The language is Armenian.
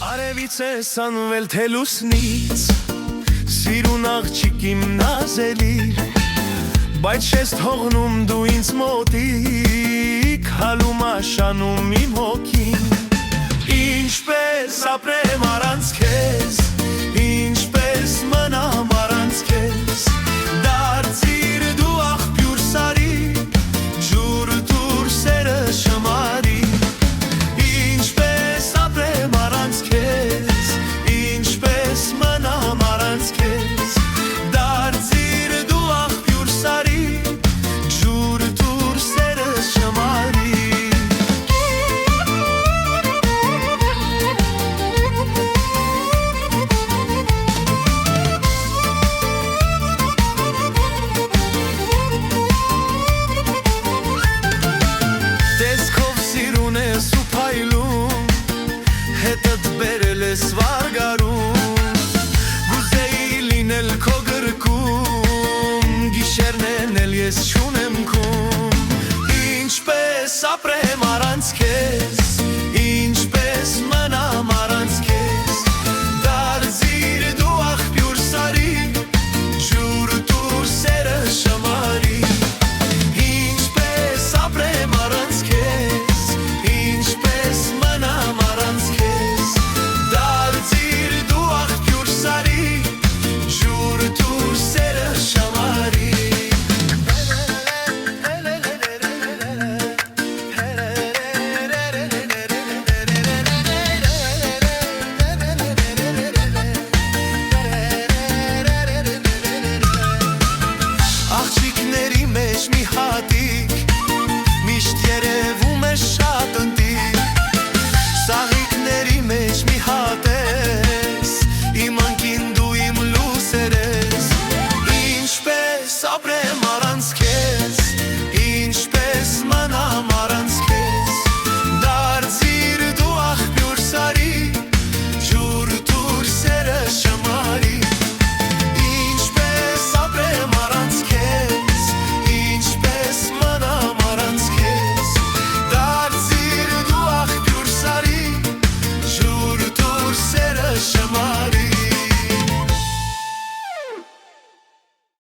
Արևից է սանվել թե լուսնից, սիրուն աղջիկ իմ նազելիր, բայց չես թողնում դու ինձ մոտիկ, հալում աշանում իմ հոգին։ Ինչպես ապրեմ առանց քեզ, ինչպես մնամ առանց քեզ, դարձիր դու աղբյուր սարի, ջուր տուր սերը շմարի։ Ինչպես ապրեմ առանց քեզ, ինչպես մնամ առանց քեզ, դարձիր դու աղբյուր սարի, ջուր տուր սերը շմարի։ Հետդ բերել ես վարգարում, գուզեի լինել քո գրկում, գիշերն են էլ ես